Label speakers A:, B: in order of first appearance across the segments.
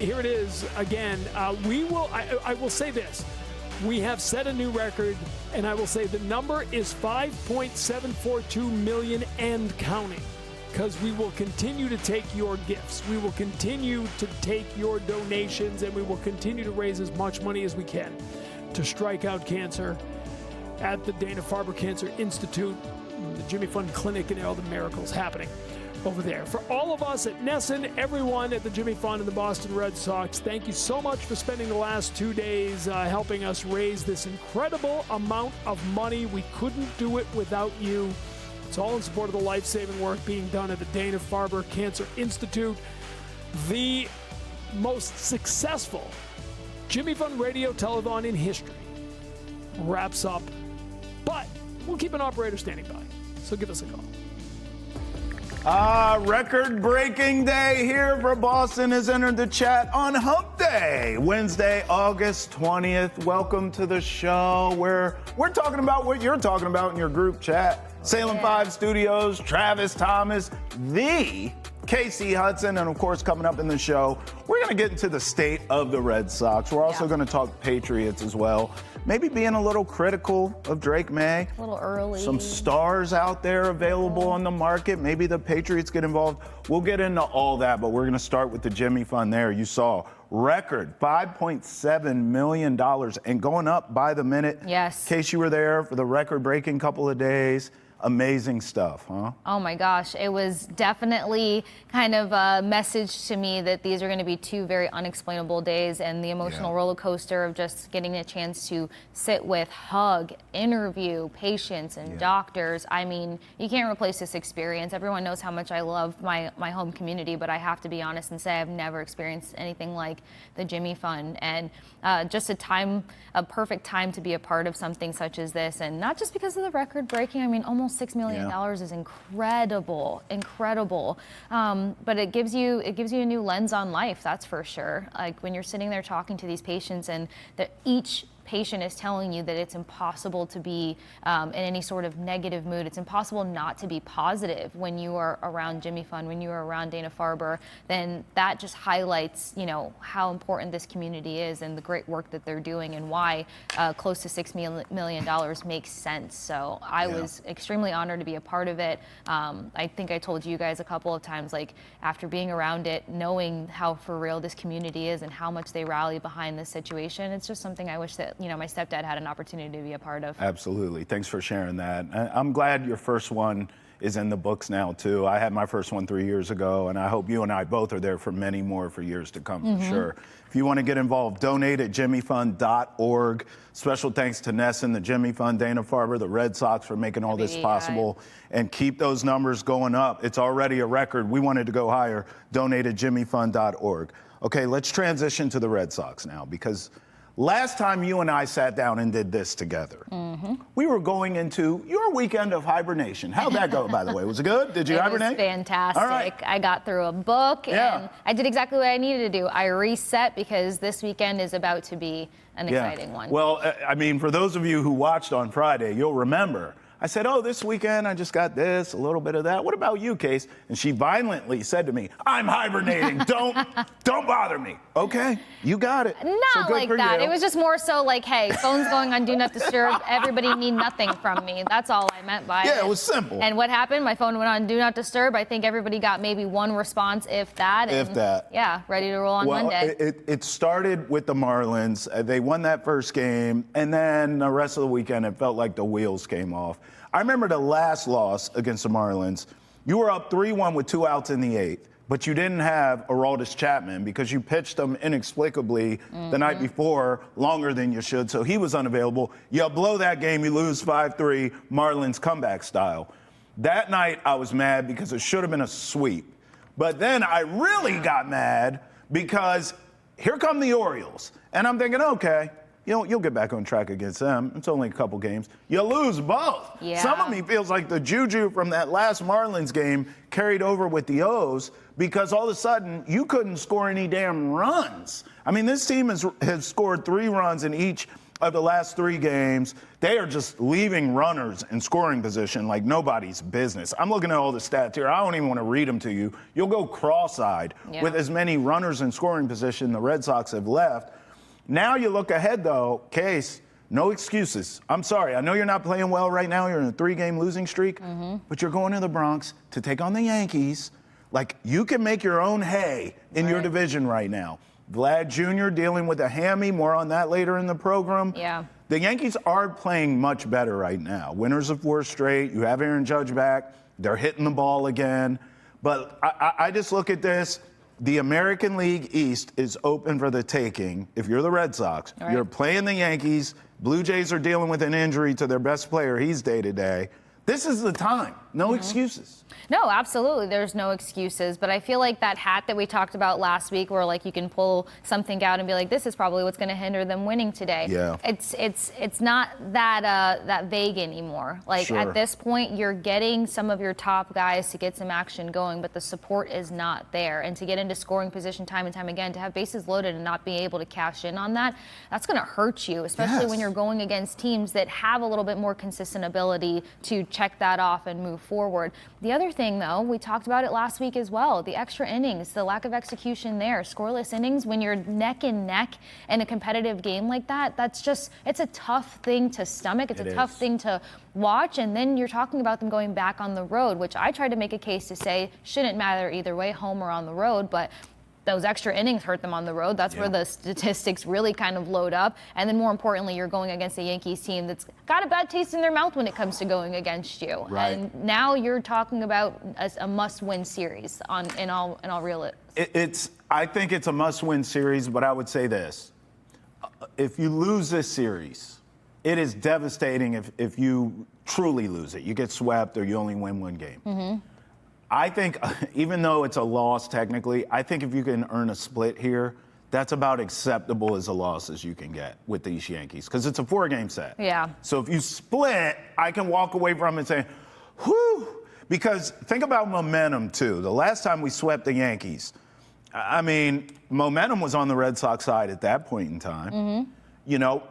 A: here it is again. I will say this. We have set a new record, and I will say the number is 5.742 million and counting, because we will continue to take your gifts. We will continue to take your donations, and we will continue to raise as much money as we can to strike out cancer at the Dana-Farber Cancer Institute, the Jimmy Fund Clinic, and all the miracles happening over there. For all of us at NESN, everyone at the Jimmy Fund and the Boston Red Sox, thank you so much for spending the last 2 days helping us raise this incredible amount of money. We couldn't do it without you. It's all in support of the life-saving work being done at the Dana-Farber Cancer Institute. The most successful Jimmy Fund radio telethon in history wraps up, but we'll keep an operator standing by, so give us a call.
B: Record-breaking day here for Boston has entered the chat on Hump Day, Wednesday, August 20th. Welcome to the show where we're talking about what you're talking about in your group chat. Salem 5 Studios, Travis Thomas, the Kasey Hudson, and of course, coming up in the show, we're going to get into the state of the Red Sox. We're also going to talk Patriots as well. Maybe being a little critical of Drake Maye.
C: A little early.
B: Some stars out there available on the market. Maybe the Patriots get involved. We'll get into all that, but we're going to start with the Jimmy Fund there. You saw record $5.7 million and going up by the minute.
C: Yes.
B: In case you were there for the record-breaking couple of days. Amazing stuff, huh?
C: Oh my gosh, it was definitely kind of a message to me that these are going to be two very unexplainable days, and the emotional roller coaster of just getting a chance to sit with, hug, interview patients and doctors. I mean, you can't replace this experience. Everyone knows how much I love my home community, but I have to be honest and say I've never experienced anything like the Jimmy Fund, and just a perfect time to be a part of something such as this, and not just because of the record breaking. I mean, almost $6 million is incredible. But it gives you a new lens on life, that's for sure. Like when you're sitting there talking to these patients, and that each patient is telling you that it's impossible to be in any sort of negative mood. It's impossible not to be positive when you are around Jimmy Fund, when you are around Dana-Farber. Then that just highlights, how important this community is and the great work that they're doing, and why close to $6 million makes sense. So I was extremely honored to be a part of it. I think I told you guys a couple of times, like after being around it, knowing how for real this community is and how much they rally behind this situation, it's just something I wish that my stepdad had an opportunity to be a part of.
B: Absolutely. Thanks for sharing that. I'm glad your first one is in the books now, too. I had my first one 3 years ago, and I hope you and I both are there for many more for years to come, for sure. If you want to get involved, donate at jimmyfund.org. Special thanks to NESN, the Jimmy Fund, Dana-Farber, the Red Sox for making all this possible. And keep those numbers going up. It's already a record. We wanted to go higher. Donate at jimmyfund.org. Okay, let's transition to the Red Sox now, because last time you and I sat down and did this together, we were going into your weekend of hibernation. How'd that go, by the way? Was it good? Did you hibernate?
C: It was fantastic.
B: All right.
C: I got through a book, and I did exactly what I needed to do. I reset, because this weekend is about to be an exciting one.
B: Well, I mean, for those of you who watched on Friday, you'll remember I said, this weekend I just got this, a little bit of that. What about you, Case? And she violently said to me, I'm hibernating. Don't bother me. Okay, you got it.
C: Not like that. It was just more so like, hey, phone's going on Do Not Disturb. Everybody need nothing from me. That's all I meant by it.
B: Yeah, it was simple.
C: And what happened? My phone went on Do Not Disturb. I think everybody got maybe one response, if that.
B: If that.
C: Yeah, ready to roll on Monday.
B: It started with the Marlins. They won that first game, and then the rest of the weekend, it felt like the wheels came off. I remember the last loss against the Marlins. You were up 3-1 with 2 outs in the 8th, but you didn't have Aroldis Chapman because you pitched him inexplicably the night before longer than you should, so he was unavailable. You blow that game, you lose 5-3, Marlins comeback style. That night, I was mad because it should have been a sweep. But then I really got mad because here come the Orioles. And I'm thinking, okay, you'll get back on track against them. It's only a couple games. You lose both.
C: Yeah.
B: Some of me feels like the juju from that last Marlins game carried over with the O's, because all of a sudden you couldn't score any damn runs. I mean, this team has scored 3 runs in each of the last 3 games, they are just leaving runners in scoring position like nobody's business. I'm looking at all the stats here. I don't even want to read them to you. You'll go cross-eyed with as many runners in scoring position the Red Sox have left. Now you look ahead, though, Case, no excuses. I'm sorry. I know you're not playing well right now. You're in a 3-game losing streak, but you're going to the Bronx to take on the Yankees. Like, you can make your own hay in your division right now. Vlad Jr. dealing with a hammy. More on that later in the program.
C: Yeah.
B: The Yankees are playing much better right now. Winners of 4 straight. You have Aaron Judge back. They're hitting the ball again. But I just look at this. The American League East is open for the taking. If you're the Red Sox, you're playing the Yankees. Blue Jays are dealing with an injury to their best player. He's day-to-day. This is the time. No excuses.
C: No, absolutely. There's no excuses. But I feel like that hat that we talked about last week where, like, you can pull something out and be like, this is probably what's going to hinder them winning today.
B: Yeah.
C: It's not that vague anymore. Like, at this point, you're getting some of your top guys to get some action going, but the support is not there. And to get into scoring position time and time again, to have bases loaded and not be able to cash in on that, that's going to hurt you, especially when you're going against teams that have a little bit more consistent ability to check that off and move forward. The other thing, though, we talked about it last week as well, the extra innings, the lack of execution there, scoreless innings, when you're neck and neck in a competitive game like that, it's a tough thing to stomach. It's a tough thing to watch. And then you're talking about them going back on the road, which I tried to make a case to say shouldn't matter either way, home or on the road, but those extra innings hurt them on the road. That's where the statistics really kind of load up. And then more importantly, you're going against a Yankees team that's got a bad taste in their mouth when it comes to going against you.
B: Right.
C: And now you're talking about a must-win series in all real.
B: I think it's a must-win series, but I would say this. If you lose this series, it is devastating if you truly lose it. You get swept or you only win 1 game. I think, even though it's a loss technically, I think if you can earn a split here, that's about acceptable as a loss as you can get with these Yankees, because it's a 4-game set.
C: Yeah.
B: So if you split, I can walk away from it and say, whew, because think about momentum, too. The last time we swept the Yankees, I mean, momentum was on the Red Sox side at that point in time. You know,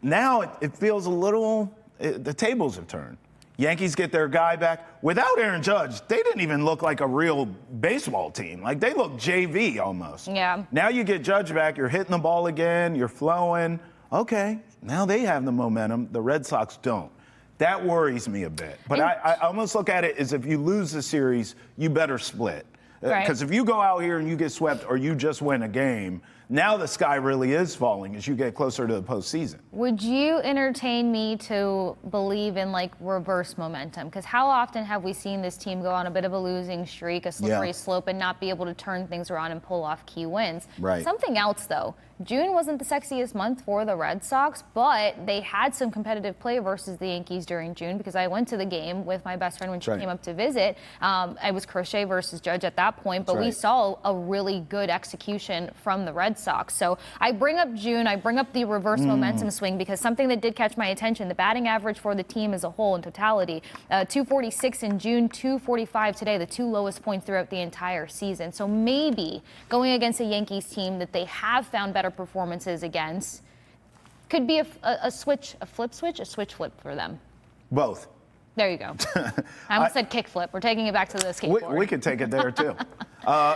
B: now it feels a little, the tables have turned. Yankees get their guy back. Without Aaron Judge, they didn't even look like a real baseball team. Like, they looked JV almost. Yeah. Now you get Judge back, you're hitting the ball again, you're flowing. Okay, now they have the momentum. The Red Sox don't. That worries me a bit. But I almost look at it as if you lose the series, you better split. Because if you go out here and you get swept or you just win a game, now the sky really is falling as you get closer to the postseason.
C: Would you entertain me to believe in, like, reverse momentum? Because how often have we seen this team go on a bit of a losing streak, a slippery slope, and not be able to turn things around and pull off key wins?
B: Right.
C: Something else, though. June wasn't the sexiest month for the Red Sox, but they had some competitive play versus the Yankees during June, because I went to the game with my best friend when she came up to visit. I was Crochet versus Judge at that point, but we saw a really good execution from the Red Sox. So I bring up June, I bring up the reverse momentum swing, because something that did catch my attention, the batting average for the team as a whole in totality, 246 in June, 245 today, the 2 lowest points throughout the entire season. So maybe going against a Yankees team that they have found better performances against could be a switch flip for them.
B: Both.
C: There you go. I almost said kick flip. We're taking it back to the skateboard.
B: We could take it there, too.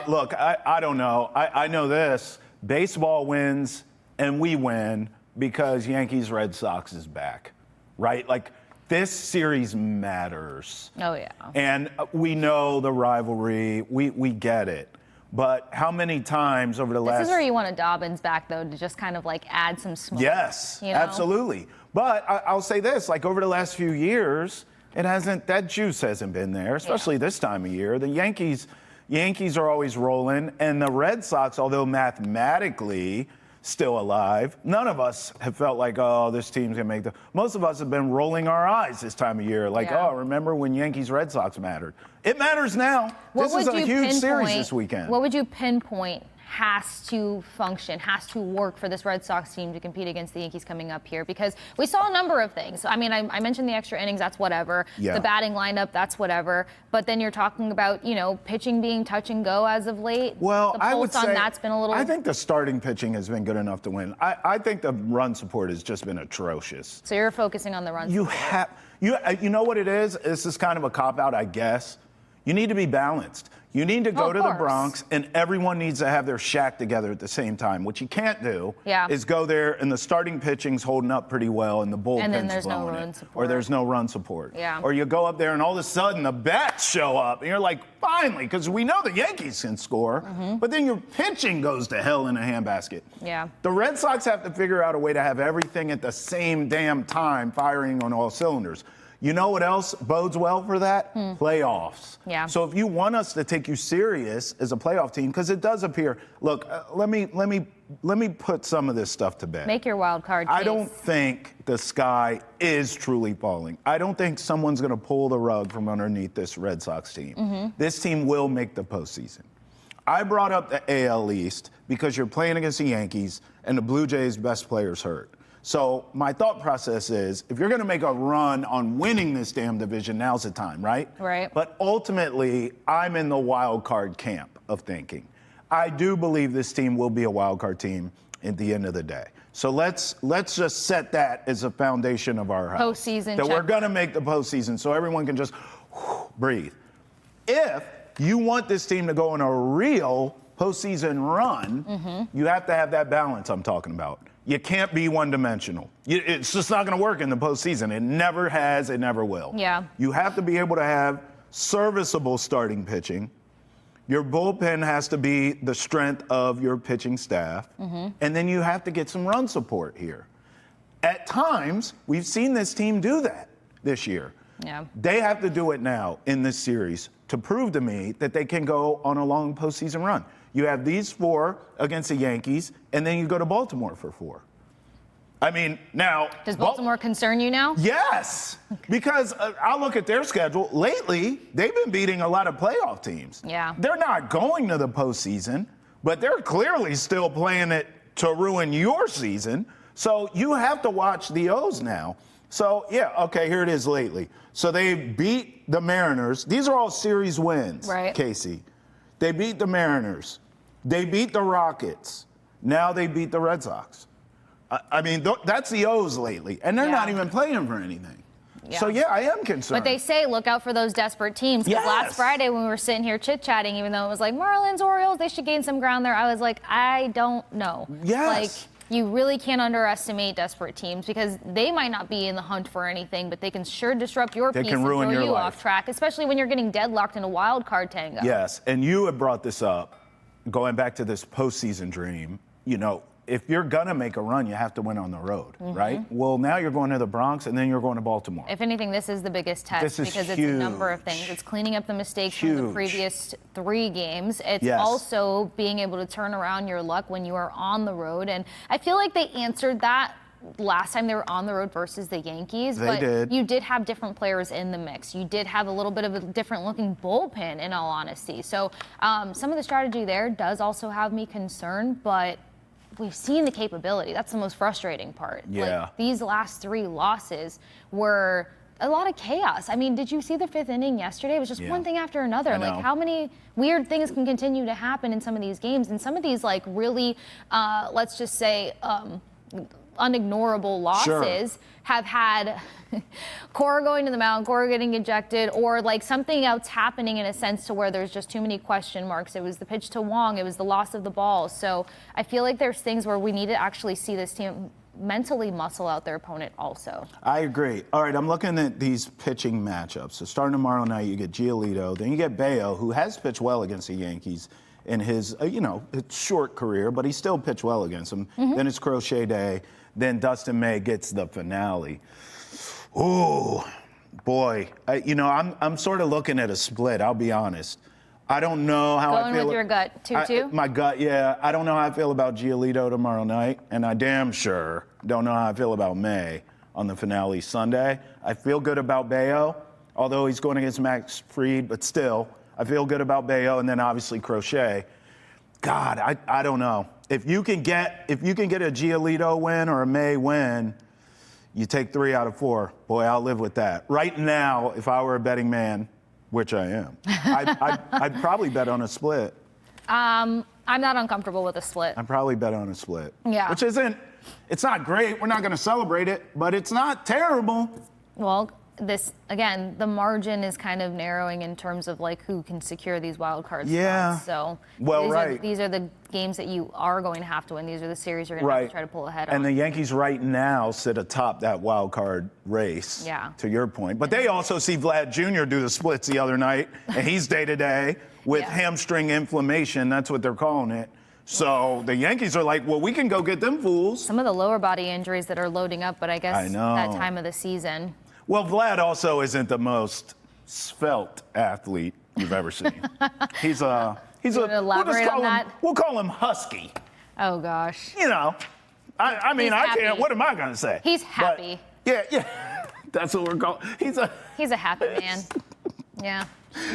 B: Look, I don't know. I know this. Baseball wins, and we win because Yankees-Red Sox is back, right? Like, this series matters.
C: Oh, yeah.
B: And we know the rivalry. We get it. But how many times over the last...
C: This is where you want a Dobbins back, though, to just kind of, like, add some smoke.
B: Yes,
C: you know?
B: Absolutely. But I'll say this, like, over the last few years, that juice hasn't been there, especially this time of year. The Yankees are always rolling, and the Red Sox, although mathematically still alive, none of us have felt like, oh, this team's going to make the... Most of us have been rolling our eyes this time of year, like, oh, remember when Yankees-Red Sox mattered? It matters now. This is a huge series this weekend.
C: What would you pinpoint has to function, has to work for this Red Sox team to compete against the Yankees coming up here? Because we saw a number of things. I mean, I mentioned the extra innings, that's whatever.
B: Yeah.
C: The batting lineup, that's whatever. But then you're talking about, pitching being touch and go as of late.
B: Well,
C: the
B: I would
C: pulse on
B: say
C: that's been a little.
B: I think the starting pitching has been good enough to win. I think the run support has just been atrocious.
C: So you're focusing on the runs.
B: You know what it is? This is kind of a cop-out, I guess. You need to be balanced. You need to go to the Bronx, and everyone needs to have their shack together at the same time. What you can't do is go there, and the starting pitching's holding up pretty well, and the bullpen's
C: and then there's
B: blowing
C: no run
B: it.
C: support.
B: Or there's no run support.
C: Yeah.
B: Or you go up there, and all of a sudden the bats show up, and you're like, finally, because we know the Yankees can score, but then your pitching goes to hell in a handbasket.
C: Yeah.
B: The Red Sox have to figure out a way to have everything at the same damn time firing on all cylinders. You know what else bodes well for that? Playoffs.
C: Yeah.
B: So if you want us to take you serious as a playoff team, because it does appear. Look, let me put some of this stuff to bed.
C: Make your wild card case.
B: I don't think the sky is truly falling. I don't think someone's going to pull the rug from underneath this Red Sox team. This team will make the postseason. I brought up the AL East because you're playing against the Yankees and the Blue Jays' best player's hurt. So my thought process is, if you're going to make a run on winning this damn division, now's the time, right?
C: Right.
B: But ultimately, I'm in the wild card camp of thinking. I do believe this team will be a wild card team at the end of the day. So let's just set that as a foundation of our house.
C: Postseason.
B: That we're going to make the postseason, so everyone can just breathe. If you want this team to go on a real postseason run, you have to have that balance I'm talking about. You can't be one-dimensional. It's just not going to work in the postseason. It never has. It never will.
C: Yeah.
B: You have to be able to have serviceable starting pitching. Your bullpen has to be the strength of your pitching staff. And then you have to get some run support here. At times, we've seen this team do that this year.
C: Yeah.
B: They have to do it now in this series to prove to me that they can go on a long postseason run. You have these 4 against the Yankees, and then you go to Baltimore for 4. I mean, now...
C: Does Baltimore concern you now?
B: Yes, because I'll look at their schedule. Lately, they've been beating a lot of playoff teams.
C: Yeah.
B: They're not going to the postseason, but they're clearly still playing it to ruin your season. So you have to watch the O's now. So, yeah, okay, here it is lately. So they beat the Mariners. These are all series wins,
C: right,
B: Casey. They beat the Mariners. They beat the Rockets. Now they beat the Red Sox. I mean, that's the O's lately, and they're not even playing for anything. Yeah. So, yeah, I am concerned.
C: But they say look out for those desperate teams. Because last Friday when we were sitting here chit-chatting, even though it was like Marlins, Orioles, they should gain some ground there, I was like, I don't know.
B: Yes.
C: Like, you really can't underestimate desperate teams because they might not be in the hunt for anything, but they can sure disrupt your piece and throw you off track, especially when you're getting deadlocked in a wild card tango.
B: Yes, and you have brought this up, going back to this postseason dream. If you're going to make a run, you have to win on the road, right? Well, now you're going to the Bronx, and then you're going to Baltimore.
C: If anything, this is the biggest test because it's a number of things. It's cleaning up the mistakes from the previous 3 games. It's also being able to turn around your luck when you are on the road. And I feel like they answered that last time they were on the road versus the Yankees. But you did have different players in the mix. You did have a little bit of a different looking bullpen, in all honesty. So some of the strategy there does also have me concerned, but we've seen the capability. That's the most frustrating part.
B: Yeah.
C: Like, these last 3 losses were a lot of chaos. I mean, did you see the 5th inning yesterday? It was just one thing after another. Like, how many weird things can continue to happen in some of these games? And some of these, like, really, let's just say, unignorable losses have had Cora going to the mound, Cora getting ejected, or like something else happening in a sense to where there's just too many question marks. It was the pitch to Wong, it was the loss of the ball. So I feel like there's things where we need to actually see this team mentally muscle out their opponent also.
B: I agree. All right, I'm looking at these pitching matchups. So starting tomorrow night, you get Giolito, then you get Bayo, who has pitched well against the Yankees in his, his short career, but he still pitched well against them. Then it's Crochet Day. Then Dustin May gets the finale. Ooh, boy. I'm sort of looking at a split, I'll be honest. I don't know how I feel.
C: Going with your gut, 2-2?
B: My gut, yeah. I don't know how I feel about Giolito tomorrow night, and I damn sure don't know how I feel about May on the finale Sunday. I feel good about Bayo, although he's going against Max Fried, but still, I feel good about Bayo, and then obviously Crochet. God, I don't know. If you can get a Giolito win or a May win, you take 3 out of 4. Boy, I'll live with that. Right now, if I were a betting man, which I am, I'd probably bet on a split.
C: I'm not uncomfortable with a split.
B: I'd probably bet on a split.
C: Yeah.
B: Which it's not great. We're not going to celebrate it, but it's not terrible.
C: Well, the margin is kind of narrowing in terms of like who can secure these wild card spots. So these are the games that you are going to have to win. These are the series you're going to have to try to pull ahead on.
B: And the Yankees right now sit atop that wild card race.
C: Yeah.
B: To your point, but they also see Vlad Jr. do the splits the other night, and he's day to day with hamstring inflammation. That's what they're calling it. So the Yankees are like, well, we can go get them fools.
C: Some of the lower body injuries that are loading up, but I guess that time of the season.
B: Well, Vlad also isn't the most svelte athlete you've ever seen. He's a
C: elaborate on that?
B: We'll call him husky.
C: Oh gosh.
B: You know, I mean, I can't. What am I gonna say?
C: He's happy.
B: But, yeah. That's what we're calling. He's a happy
C: man. Yeah.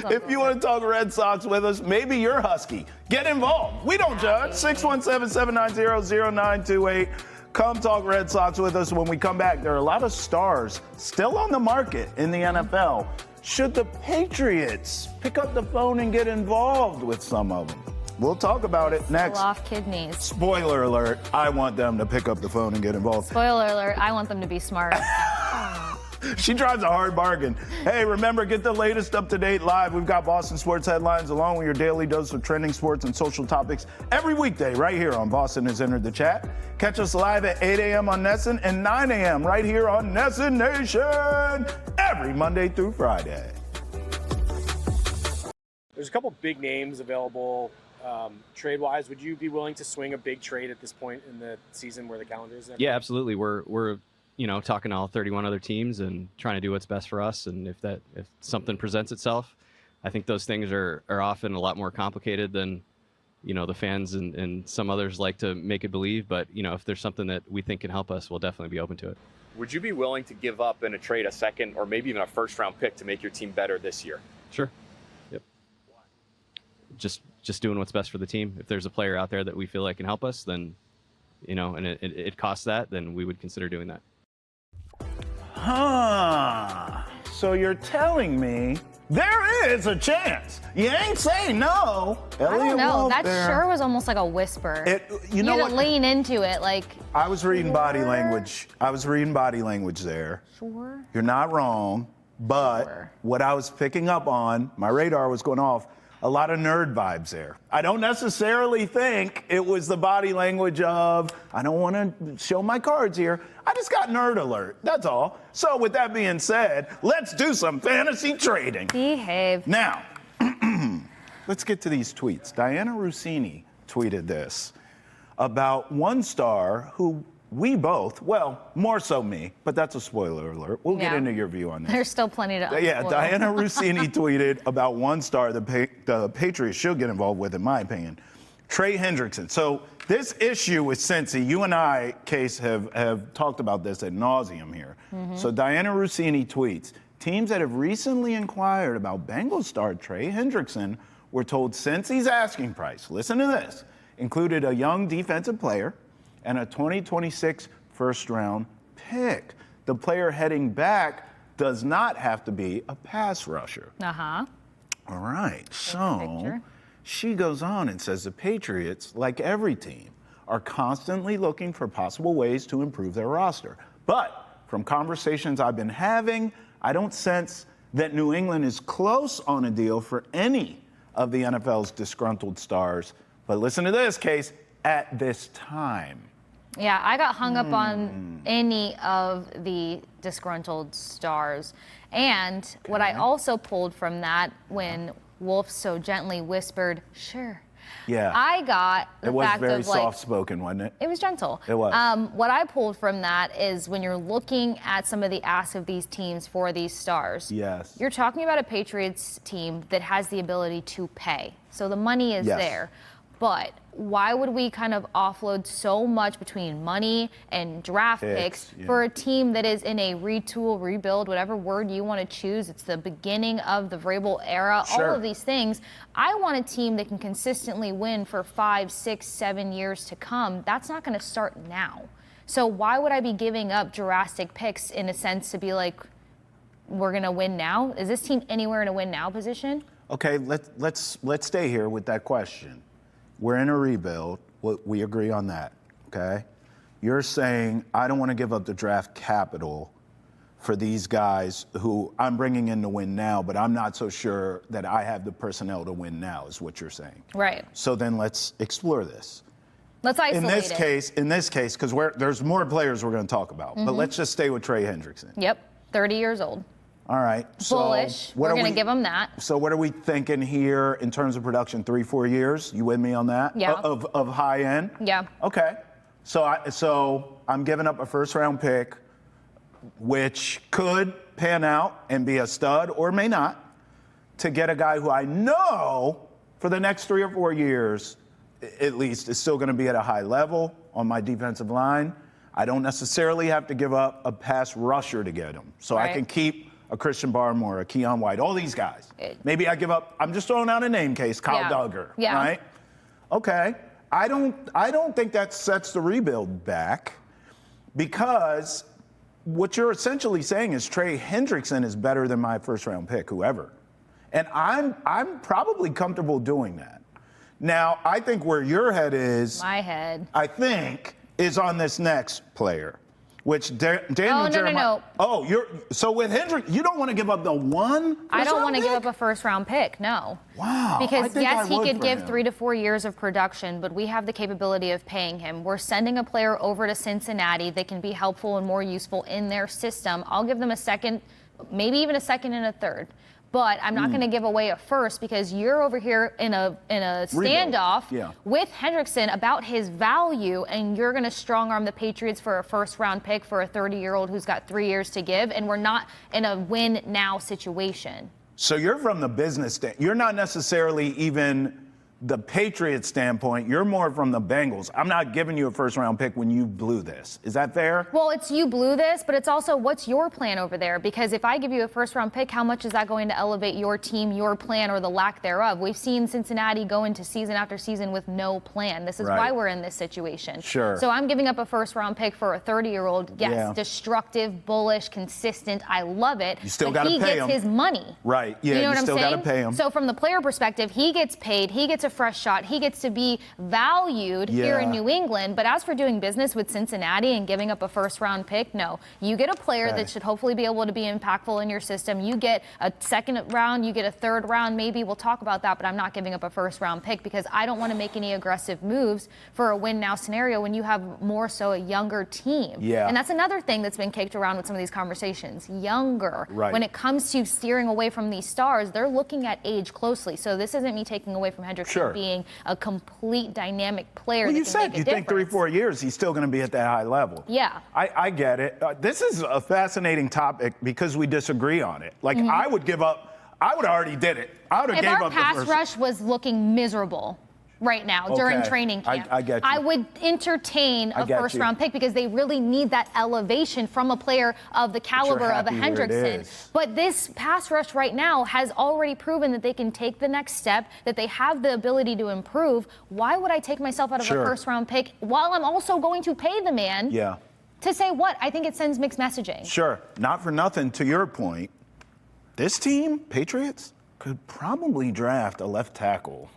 B: If you want to talk Red Sox with us, maybe you're husky. Get involved. We don't judge. 617-790-0928. Come talk Red Sox with us when we come back. There are a lot of stars still on the market in the NFL. Should the Patriots pick up the phone and get involved with some of them? We'll talk about it next.
C: Off kidneys.
B: Spoiler alert, I want them to pick up the phone and get involved.
C: Spoiler alert, I want them to be smart.
B: She drives a hard bargain. Hey, remember, get the latest up-to-date live. We've got Boston sports headlines along with your daily dose of trending sports and social topics every weekday right here on Boston Has Entered the Chat. Catch us live at 8 a.m. on Nesson and 9 a.m. right here on Nesson Nation every Monday through Friday.
D: There's a couple big names available trade-wise. Would you be willing to swing a big trade at this point in the season where the calendar is?
E: Yeah, absolutely. We're talking to all 31 other teams and trying to do what's best for us. And if something presents itself, I think those things are often a lot more complicated than, the fans and some others like to make it believe. But, if there's something that we think can help us, we'll definitely be open to it.
F: Would you be willing to give up in a trade a second or maybe even a first-round pick to make your team better this year?
E: Sure. Yep. Just doing what's best for the team. If there's a player out there that we feel like can help us, then, and it costs that, then we would consider doing that.
B: So you're telling me there is a chance. You ain't saying no.
C: I don't know. That sure was almost like a whisper.
B: You know
C: had
B: what?
C: to lean into it, like.
B: I was reading body language. There.
C: Sure.
B: You're not wrong, but what I was picking up on, my radar was going off. A lot of nerd vibes there. I don't necessarily think it was the body language of, I don't want to show my cards here. I just got nerd alert. That's all. So with that being said, let's do some fantasy trading.
C: Behave.
B: Now, let's get to these tweets. Diana Rossini tweeted this about one star who we both, well, more so me, but that's a spoiler alert. We'll get into your view on this.
C: There's still plenty to
B: Yeah, Diana Rossini tweeted about one star the Patriots should get involved with, in my opinion. Trey Hendrickson. So this issue with Cincy, you and I, Case, have talked about this ad nauseum here. Mm-hmm. So Diana Rossini tweets, teams that have recently inquired about Bengals star Trey Hendrickson were told Cincy's asking price, listen to this, included a young defensive player and a 2026 first-round pick. The player heading back does not have to be a pass rusher.
C: Uh-huh.
B: All right, so she goes on and says the Patriots, like every team, are constantly looking for possible ways to improve their roster. But from conversations I've been having, I don't sense that New England is close on a deal for any of the NFL's disgruntled stars. But listen to this, Case, at this time.
C: Yeah, I got hung up on any of the disgruntled stars. And what I also pulled from that when Wolf so gently whispered, sure.
B: Yeah.
C: I got the fact of
B: It was very soft-spoken, wasn't it?
C: It was gentle.
B: It was.
C: What I pulled from that is when you're looking at some of the asks of these teams for these stars.
B: Yes.
C: You're talking about a Patriots team that has the ability to pay. So the money is there. but why would we kind of offload so much between money and draft picks for a team that is in a retool, rebuild, whatever word you want to choose? It's the beginning of the Vrabel era, all of these things. I want a team that can consistently win for 5, 6, 7 years to come. That's not going to start now. So why would I be giving up drastic picks in a sense to be like, we're going to win now? Is this team anywhere in a win now position?
B: Okay, let's stay here with that question. We're in a rebuild. We agree on that, okay? You're saying I don't want to give up the draft capital for these guys who I'm bringing in to win now, but I'm not so sure that I have the personnel to win now, is what you're saying.
C: Right.
B: So then let's explore this.
C: Let's isolate
B: In this case, because there's more players we're going to talk about, but let's just stay with Trey Hendrickson.
C: Yep, 30 years old.
B: All right. So
C: bullish. We're going to give him that.
B: So what are we thinking here in terms of production? 3-4 years? You with me on that?
C: Yeah.
B: Of high end?
C: Yeah.
B: Okay. So I'm giving up a first round pick, which could pan out and be a stud or may not, to get a guy who I know for the next 3 or 4 years, at least, is still going to be at a high level on my defensive line. I don't necessarily have to give up a pass rusher to get him. So I can keep a Christian Barmore, a Keon White, all these guys. Maybe I give up, I'm just throwing out a name case, Kyle Duggar, right? Okay. I don't think that sets the rebuild back, because what you're essentially saying is Trey Hendrickson is better than my first round pick, whoever. And I'm probably comfortable doing that. Now, I think where your head is,
C: my head,
B: I think, is on this next player, which Daniel Jeremiah.
C: No.
B: Oh, so with Hendrick, you don't want to give up the one?
C: I don't want to give up a first round pick, no.
B: Wow.
C: Because yes, he could give 3 to 4 years of production, but we have the capability of paying him. We're sending a player over to Cincinnati that can be helpful and more useful in their system. I'll give them a second, maybe even a second and a third. But I'm not going to give away a first, because you're over here in a standoff with Hendrickson about his value, and you're going to strong-arm the Patriots for a first-round pick for a 30-year-old who's got 3 years to give, and we're not in a win-now situation.
B: So you're from the business you're not necessarily even the Patriots standpoint. You're more from the Bengals. I'm not giving you a first-round pick when you blew this. Is that fair?
C: Well, it's you blew this, but it's also what's your plan over there? Because if I give you a first-round pick, how much is that going to elevate your team, your plan, or the lack thereof? We've seen Cincinnati go into season after season with no plan. This is why we're in this situation.
B: Sure.
C: So I'm giving up a first-round pick for a 30-year-old. Yes, destructive, bullish, consistent. I love it.
B: You still got to pay him.
C: He gets his money.
B: Right. Yeah,
C: you know what I'm
B: still got to
C: saying?
B: pay him.
C: So from the player perspective, he gets paid. He gets a fresh shot. He gets to be valued here in New England. But as for doing business with Cincinnati and giving up a first-round pick, no. You get a player that should hopefully be able to be impactful in your system. You get a second round. You get a third round. Maybe we'll talk about that, but I'm not giving up a first-round pick because I don't want to make any aggressive moves for a win-now scenario when you have more so a younger team.
B: Yeah.
C: And that's another thing that's been kicked around with some of these conversations. Younger.
B: Right.
C: When it comes to steering away from these stars, they're looking at age closely. So this isn't me taking away from Hendrickson being a complete dynamic player.
B: Well,
C: that
B: you
C: can
B: said
C: make a
B: you think
C: difference.
B: 3-4 years he's still going to be at that high level.
C: Yeah.
B: I get it. This is a fascinating topic because we disagree on it. Like, I would give up. I would have already did it. I would have
C: If
B: gave
C: our
B: up
C: pass
B: the first.
C: rush was looking miserable right now during training camp,
B: I get you.
C: I would entertain a first-round pick because they really need that elevation from a player of the caliber of a Hendrickson. But this pass rush right now has already proven that they can take the next step, that they have the ability to improve. Why would I take myself out of a first-round pick while I'm also going to pay the man to say what? I think it sends mixed messaging.
B: Sure. Not for nothing, to your point, this team, Patriots, could probably draft a left tackle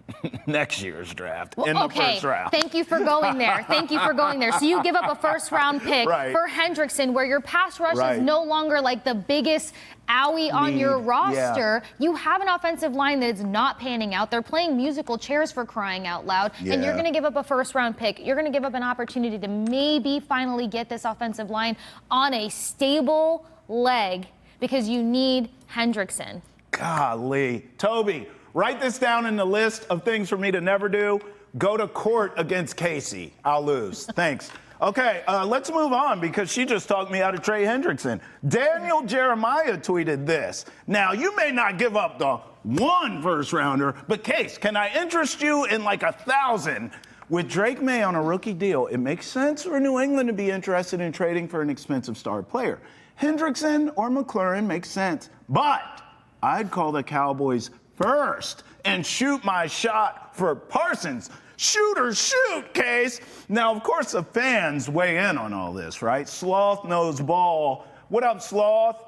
B: next year's draft in the first round.
C: Thank you for going there. Thank you for going there. So you give up a first-round pick for Hendrickson, where your pass rush is no longer like the biggest owie on your roster. You have an offensive line that's not panning out. They're playing musical chairs, for crying out loud. And you're going to give up a first-round pick. You're going to give up an opportunity to maybe finally get this offensive line on a stable leg because you need Hendrickson.
B: Golly. Toby, write this down in the list of things for me to never do. Go to court against Casey. I'll lose. Thanks. Okay, let's move on because she just talked me out of Trey Hendrickson. Daniel Jeremiah tweeted this. Now, you may not give up the 1 first rounder, but Case, can I interest you in like 1,000? With Drake Maye on a rookie deal, it makes sense for New England to be interested in trading for an expensive star player. Hendrickson or McLaurin makes sense, but I'd call the Cowboys first and shoot my shot for Parsons. Shooter, shoot, Case. Now, of course, the fans weigh in on all this, right? Sloth knows ball. What up, Sloth?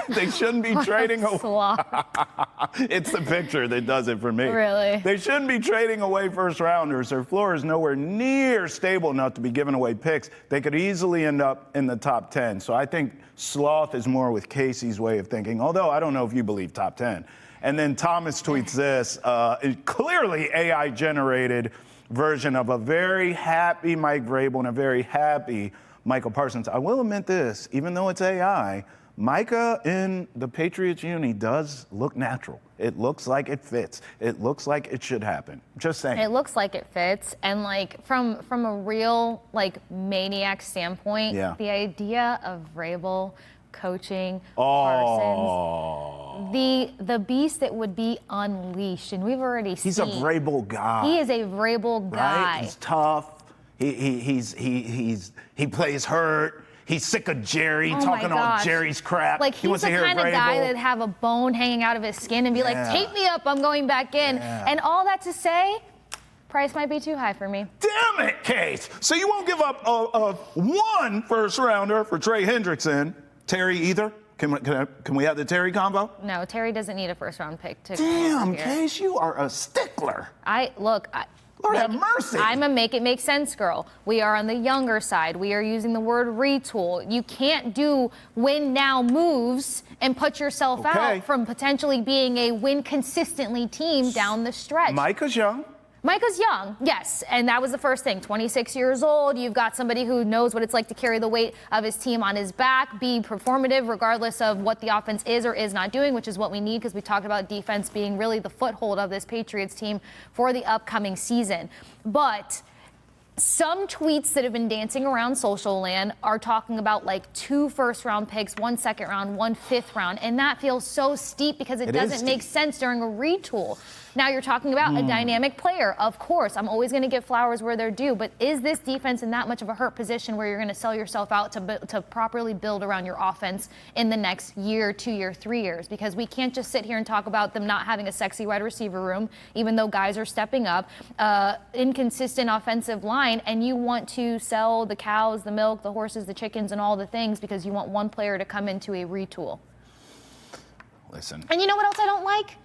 B: They shouldn't be trading away.
C: Sloth.
B: It's the picture that does it for me.
C: Really?
B: They shouldn't be trading away first rounders. Their floor is nowhere near stable enough to be giving away picks. They could easily end up in the top 10. So I think Sloth is more with Casey's way of thinking, although I don't know if you believe top 10. And then Thomas tweets this, clearly AI-generated version of a very happy Mike Vrabel and a very happy Michael Parsons. I will admit this, even though it's AI, Micah in the Patriots uni does look natural. It looks like it fits. It looks like it should happen. Just saying.
C: It looks like it fits, and like from a real like maniac standpoint, the idea of Vrabel coaching Parsons, the beast that would be unleashed, and we've already seen.
B: He's a Vrabel guy.
C: He is a Vrabel guy.
B: Right? He's tough. He plays hurt. He's sick of Jerry talking all Jerry's crap.
C: Like,
B: he
C: he's the kind of guy that'd have a bone hanging out of his skin and be like, tape me up, I'm going back in. And all that to say, price might be too high for me.
B: Damn it, Case. So you won't give up a 1 first rounder for Trey Hendrickson. Terry either? Can we have the Terry combo?
C: No, Terry doesn't need a first round pick to
B: Damn, Case, you are a stickler. Lord have mercy.
C: I'm a make it make sense girl. We are on the younger side. We are using the word retool. You can't do win now moves and put yourself out from potentially being a win consistently team down the stretch.
B: Micah's young.
C: Micah's young, yes, and that was the first thing. 26 years old, you've got somebody who knows what it's like to carry the weight of his team on his back, be performative regardless of what the offense is or is not doing, which is what we need because we talked about defense being really the foothold of this Patriots team for the upcoming season. But some tweets that have been dancing around social land are talking about like 2 first round picks, 1 second round, 1 fifth round. And that feels so steep because it doesn't make sense during a retool. Now you're talking about a dynamic player. Of course, I'm always going to give flowers where they're due. But is this defense in that much of a hurt position where you're going to sell yourself out to properly build around your offense in the next year, 2 year, 3 years? Because we can't just sit here and talk about them not having a sexy wide receiver room, even though guys are stepping up, inconsistent offensive line, and you want to sell the cows, the milk, the horses, the chickens, and all the things because you want one player to come into a retool.
B: Listen.
C: And you know what else I don't like?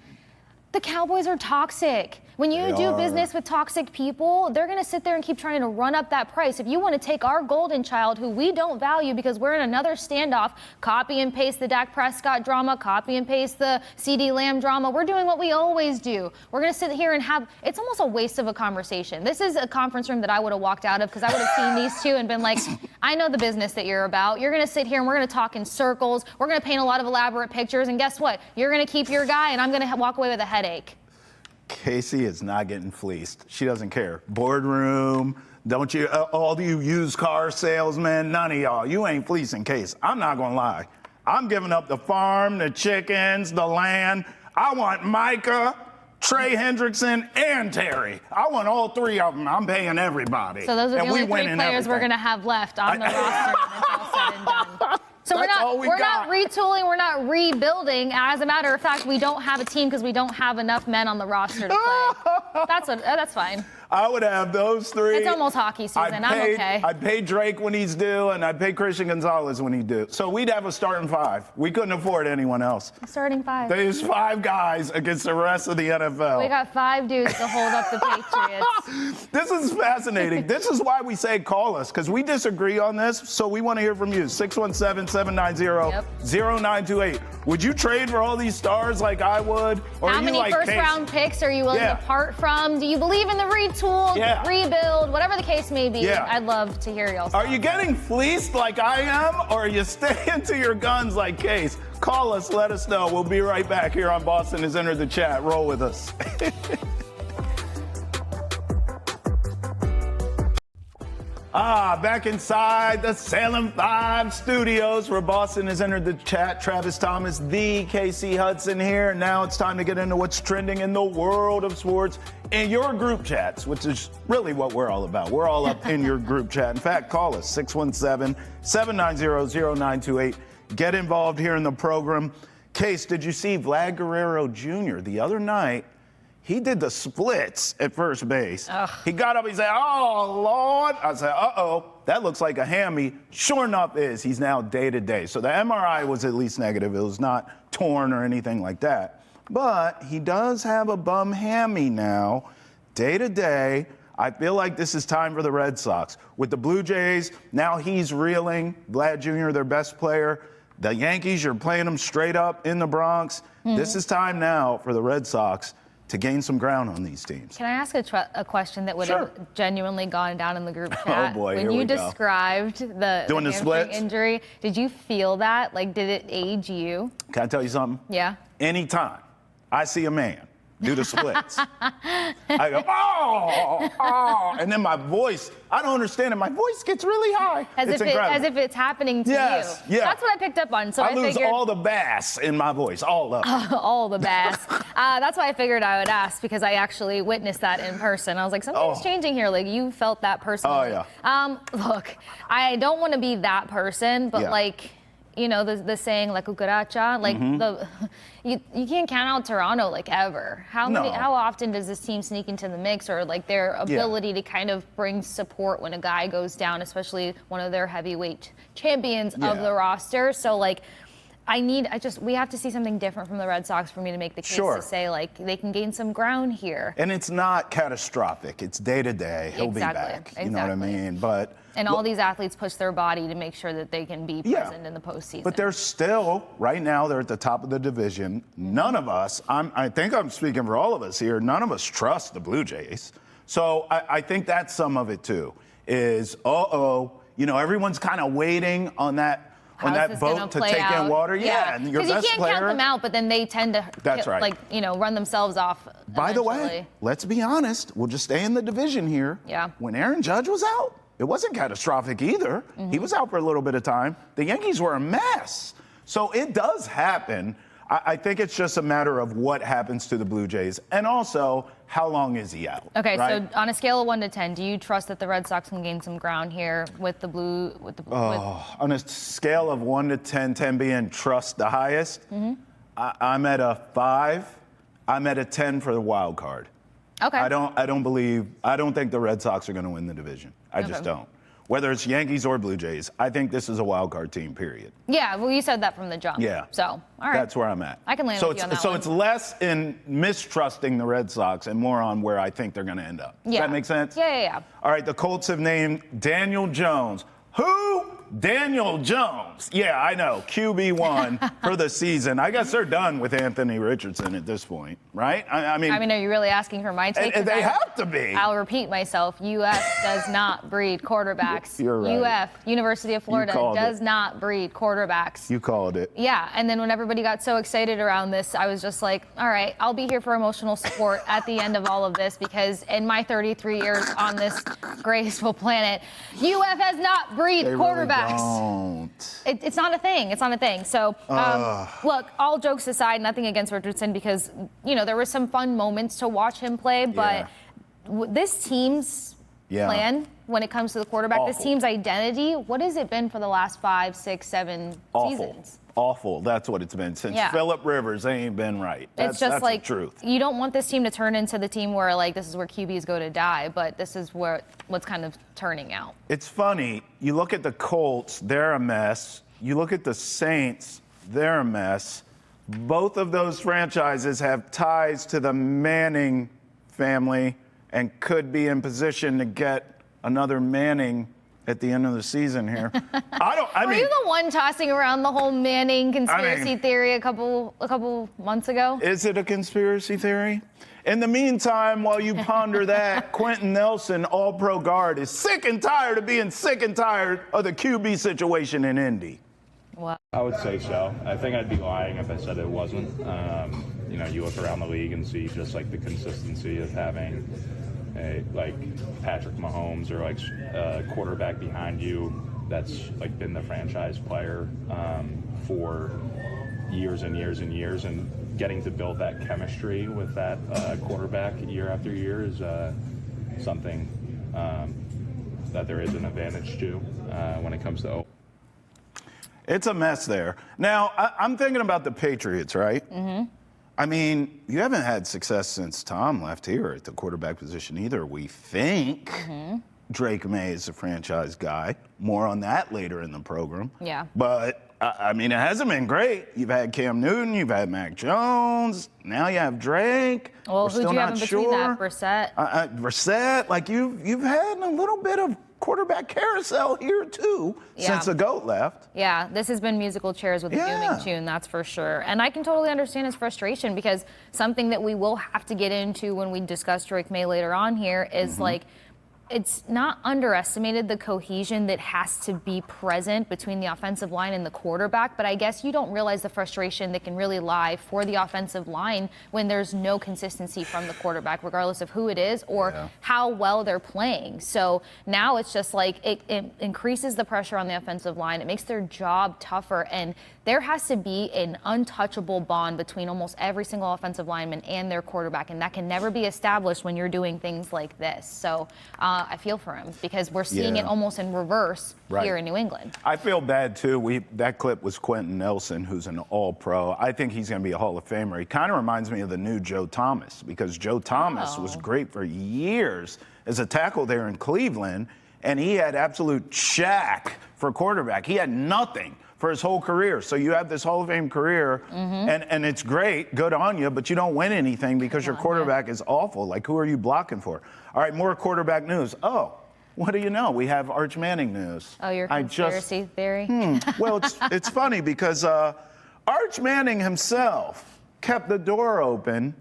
C: The Cowboys are toxic. When you do business with toxic people, they're going to sit there and keep trying to run up that price. If you want to take our golden child, who we don't value because we're in another standoff, copy and paste the Dak Prescott drama, copy and paste the CD Lamb drama, we're doing what we always do. We're going to sit here and have, it's almost a waste of a conversation. This is a conference room that I would have walked out of because I would have seen these two and been like, I know the business that you're about. You're going to sit here and we're going to talk in circles. We're going to paint a lot of elaborate pictures. And guess what? You're going to keep your guy and I'm going to walk away with a headache.
B: Casey is not getting fleeced. She doesn't care. Boardroom, don't you, all you used car salesmen, none of y'all, you ain't fleecing Case. I'm not gonna lie. I'm giving up the farm, the chickens, the land. I want Micah, Trey Hendrickson, and Terry. I want all 3 of them. I'm paying everybody.
C: So those are the only 3 players we're gonna have left on the roster when it's all said and done. So we're not retooling, we're not rebuilding. As a matter of fact, we don't have a team because we don't have enough men on the roster to play. That's fine.
B: I would have those 3.
C: It's almost hockey season. I'm okay.
B: I'd pay Drake when he's due, and I'd pay Christian Gonzalez when he's due. So we'd have a starting 5. We couldn't afford anyone else.
C: Starting 5.
B: There's 5 guys against the rest of the NFL.
C: We got 5 dudes to hold up the Patriots.
B: This is fascinating. This is why we say call us, because we disagree on this, so we want to hear from you. 617-790-0928. Would you trade for all these stars like I would? Or
C: How many first-round picks are you willing to part from? Do you believe in the retool, rebuild, whatever the case may be? I'd love to hear y'all.
B: Are you getting fleeced like I am, or are you staying to your guns like Case? Call us, let us know. We'll be right back here on Boston Has Entered the Chat. Roll with us. Back inside the Salem 5 studios where Boston has entered the chat. Travis Thomas, the Kasey Hudson here. Now it's time to get into what's trending in the world of sports in your group chats, which is really what we're all about. We're all up in your group chat. In fact, call us 617-790-0928. Get involved here in the program. Case, did you see Vlad Guerrero Jr. the other night? He did the splits at first base.
C: Ugh.
B: He got up, he said, "Oh, Lord." I said, "Uh-oh, that looks like a hammy." Sure enough he's now day-to-day. So the MRI was at least negative. It was not torn or anything like that. But he does have a bum hammy now, day-to-day. I feel like this is time for the Red Sox. With the Blue Jays, now he's reeling. Vlad Jr., their best player. The Yankees, you're playing them straight up in the Bronx. Mm-hmm. This is time now for the Red Sox to gain some ground on these teams.
C: Can I ask a question that would have genuinely gone down in the group chat?
B: Oh boy,
C: when
B: here
C: you
B: we go.
C: Described the
B: Doing the
C: hamstring
B: splits?
C: injury, did you feel that? Like, did it age you?
B: Can I tell you something?
C: Yeah.
B: Anytime I see a man do the splits, I go, oh, and then my voice, I don't understand it, my voice gets really high. It's incredible.
C: As if it's happening to you.
B: Yeah.
C: That's what I picked up on. So I
B: lose
C: figured,
B: all the bass in my voice, all of it.
C: all the bass. That's why I figured I would ask, because I actually witnessed that in person. I was like, something's changing here. Like, you felt that personally.
B: Oh, yeah.
C: Look, I don't want to be that person, but like, you know, the saying, like, cucaracha, like, you can't count out Toronto, like, ever. How often does this team sneak into the mix, or, like, their ability to kind of bring support when a guy goes down, especially one of their heavyweight champions of the roster? So, like, we have to see something different from the Red Sox for me to make the case to say, like, they can gain some ground here.
B: And it's not catastrophic. It's day to day. He'll be back. You know what I mean?
C: And all these athletes push their body to make sure that they can be present in the postseason.
B: But they're still, right now, they're at the top of the division. None of us, I think I'm speaking for all of us here, none of us trust the Blue Jays. So I think that's some of it too, is, you know, everyone's kind of waiting on that boat to take in water. Yeah, and your best player. Because you can't count
C: them out, but then they tend to, like, you know, run themselves off.
B: By the way, let's be honest. We'll just stay in the division here.
C: Yeah.
B: When Aaron Judge was out, it wasn't catastrophic either. He was out for a little bit of time. The Yankees were a mess. So it does happen. I think it's just a matter of what happens to the Blue Jays, and also how long is he out?
C: Okay,
B: right?
C: So on a scale of 1 to 10, do you trust that the Red Sox can gain some ground here with the Blue?
B: On a scale of 1 to 10, 10 being trust the highest, I'm at a 5. I'm at a 10 for the wild card.
C: Okay.
B: I don't think the Red Sox are going to win the division. I just don't. Whether it's Yankees or Blue Jays, I think this is a wild card team, period.
C: Yeah, well, you said that from the jump.
B: Yeah.
C: So, all right.
B: That's where I'm at.
C: I can land with you on that
B: So
C: one.
B: it's less in mistrusting the Red Sox and more on where I think they're going to end up. Does that make sense?
C: Yeah.
B: All right, the Colts have named Daniel Jones. Who? Daniel Jones. Yeah, I know. QB1 for the season. I guess they're done with Anthony Richardson at this point, right? I mean,
C: are you really asking for my take?
B: They have to be.
C: I'll repeat myself. UF does not breed quarterbacks.
B: You're right.
C: UF, University of Florida, does not breed quarterbacks.
B: You called it.
C: Yeah, and then when everybody got so excited around this, I was just like, all right, I'll be here for emotional support at the end of all of this, because in my 33 years on this graceful planet, UF has not breed quarterbacks.
B: Really don't.
C: It's not a thing. It's not a thing. So, look, all jokes aside, nothing against Richardson, because, you know, there were some fun moments to watch him play, but this team's plan when it comes to the quarterback, this team's identity, what has it been for the last 5, 6, 7 seasons?
B: Awful. That's what it's been since Phillip Rivers ain't been right.
C: It's just like
B: the truth.
C: You don't want this team to turn into the team where, like, this is where QBs go to die, but this is what's kind of turning out.
B: It's funny. You look at the Colts, they're a mess. You look at the Saints, they're a mess. Both of those franchises have ties to the Manning family and could be in position to get another Manning at the end of the season here. Were you
C: the one tossing around the whole Manning conspiracy theory a couple months ago?
B: Is it a conspiracy theory? In the meantime, while you ponder that, Quentin Nelson, all-pro guard, is sick and tired of being sick and tired of the QB situation in Indy.
C: What?
G: I would say so. I think I'd be lying if I said it wasn't. You know, you look around the league and see just like the consistency of having like Patrick Mahomes or like a quarterback behind you that's like been the franchise player for years and years and years, and getting to build that chemistry with that quarterback year after year is something that there is an advantage to when it comes to.
B: It's a mess there. Now, I'm thinking about the Patriots, right? Mm-hmm. I mean, you haven't had success since Tom left here at the quarterback position either, we think. Mm-hmm. Drake Maye is a franchise guy. More on that later in the program.
C: Yeah.
B: But, I mean, it hasn't been great. You've had Cam Newton, you've had Mac Jones, now you have Drake.
C: Well, who do you have in between that?
B: Brissett, like you've had a little bit of quarterback carousel here too since the GOAT left.
C: Yeah, this has been musical chairs with a booming tune, that's for sure. And I can totally understand his frustration, because something that we will have to get into when we discuss Drake Maye later on here is like, it's not underestimated the cohesion that has to be present between the offensive line and the quarterback, but I guess you don't realize the frustration that can really lie for the offensive line when there's no consistency from the quarterback, regardless of who it is or how well they're playing. So now it's just like it increases the pressure on the offensive line. It makes their job tougher, and there has to be an untouchable bond between almost every single offensive lineman and their quarterback, and that can never be established when you're doing things like this. So I feel for him, because we're seeing it almost in reverse here in New England.
B: I feel bad, too. That clip was Quentin Nelson, who's an all-pro. I think he's going to be a Hall of Famer. He kind of reminds me of the new Joe Thomas, because Joe Thomas was great for years as a tackle there in Cleveland, and he had absolute shack for quarterback. He had nothing for his whole career. So you have this Hall of Fame career, and it's great, good on you, but you don't win anything because your quarterback is awful. Like, who are you blocking for? All right, more quarterback news. Oh, what do you know? We have Arch Manning news.
C: Oh, your conspiracy theory?
B: Well, it's funny because Arch Manning himself kept the door open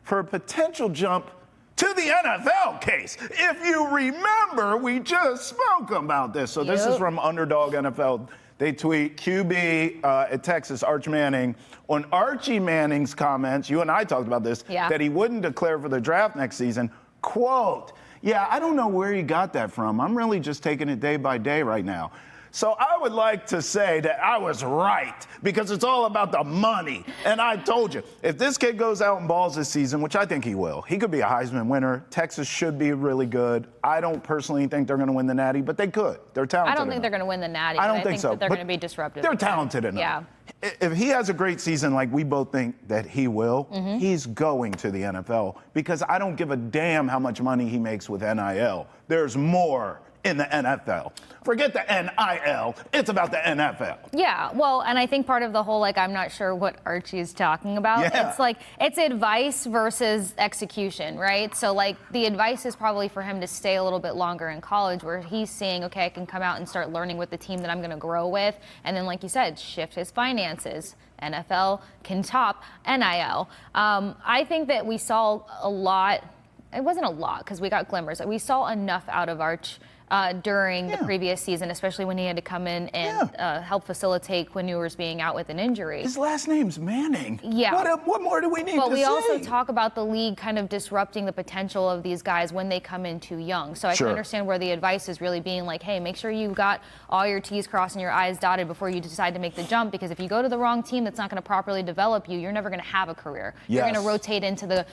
B: for a potential jump to the NFL case. If you remember, we just spoke about this. So this is from Underdog NFL. They tweet, QB at Texas, Arch Manning, on Archie Manning's comments, you and I talked about this, that he wouldn't declare for the draft next season. Quote, I don't know where he got that from. I'm really just taking it day by day right now. So I would like to say that I was right, because it's all about the money. And I told you, if this kid goes out and balls this season, which I think he will, he could be a Heisman winner. Texas should be really good. I don't personally think they're going to win the Natty, but they could. They're talented
C: I don't think they're going to win the Natty.
B: I don't think so.
C: That they're going to be disruptive.
B: They're talented enough.
C: Yeah.
B: If he has a great season like we both think that he will, he's going to the NFL, because I don't give a damn how much money he makes with NIL. There's more in the NFL. Forget the NIL. It's about the NFL.
C: Yeah, well, and I think part of the whole, like, I'm not sure what Archie's talking about. It's like, it's advice versus execution, right? So, like, the advice is probably for him to stay a little bit longer in college, where he's saying, okay, I can come out and start learning with the team that I'm going to grow with. And then, like you said, shift his finances. NFL can top NIL. I think that we saw a lot. It wasn't a lot, because we got glimmers. We saw enough out of Arch during the previous season, especially when he had to come in and help facilitate Quinn Ewers being out with an injury.
B: His last name's Manning.
C: Yeah.
B: What more do we need to say?
C: But we also talk about the league kind of disrupting the potential of these guys when they come in too young. So I can understand where the advice is really being like, hey, make sure you've got all your T's crossed and your I's dotted before you decide to make the jump, because if you go to the wrong team that's not going to properly develop you, you're never going to have a career. You're going to rotate into the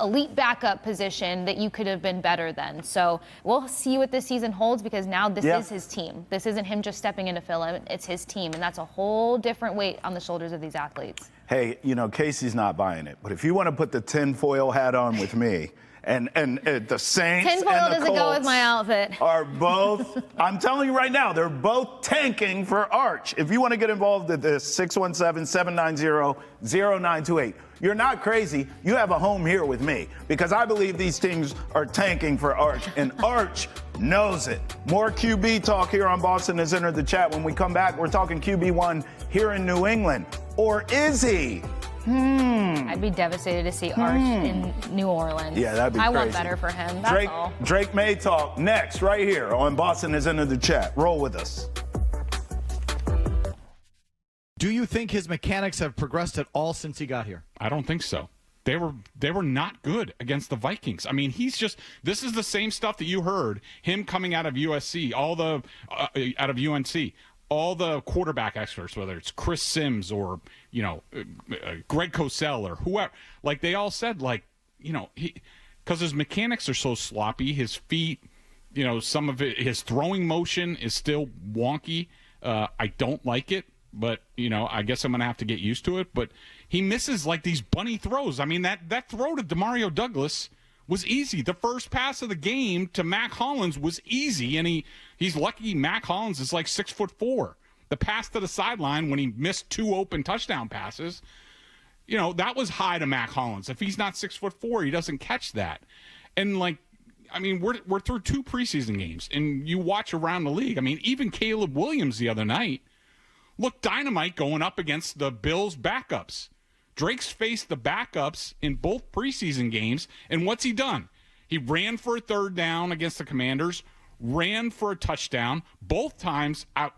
C: elite backup position that you could have been better than. So we'll see what this season holds, because now this is his team. This isn't him just stepping in to fill in. It's his team, and that's a whole different weight on the shoulders of these athletes.
B: Hey, Casey's not buying it, but if you want to put the tinfoil hat on with me, and the Saints
C: tinfoil
B: and the
C: doesn't go with my outfit.
B: Are both, I'm telling you right now, they're both tanking for Arch. If you want to get involved in this, 617-790-0928. You're not crazy. You have a home here with me, because I believe these teams are tanking for Arch, and Arch knows it. More QB talk here on Boston has entered the chat. When we come back, we're talking QB1 here in New England. Or is he?
C: I'd be devastated to see Arch in New Orleans.
B: Yeah, that'd be crazy.
C: I want better for him. That's all.
B: Drake Maye talk next, right here on Boston has entered the chat. Roll with us.
H: Do you think his mechanics have progressed at all since he got here?
I: I don't think so.
H: They were not good against the Vikings. I mean, this is the same stuff that you heard him coming out of USC, out of UNC, all the quarterback experts, whether it's Chris Sims or, Greg Cosell or whoever, like they all said, like, because his mechanics are so sloppy, his feet, some of it, his throwing motion is still wonky. I don't like it, but, I guess I'm going to have to get used to it. But he misses like these bunny throws. I mean, that throw to Demario Douglas was easy. The first pass of the game to Mac Hollins was easy, and he's lucky Mac Hollins is like 6'4". The pass to the sideline when he missed 2 open touchdown passes, that was high to Mac Hollins. If he's not 6'4", he doesn't catch that. And we're through 2 preseason games, and you watch around the league. I mean, even Caleb Williams the other night looked dynamite going up against the Bills' backups. Drake's faced the backups in both preseason games, and what's he done? He ran for a 3rd down against the Commanders, ran for a touchdown. Both times, I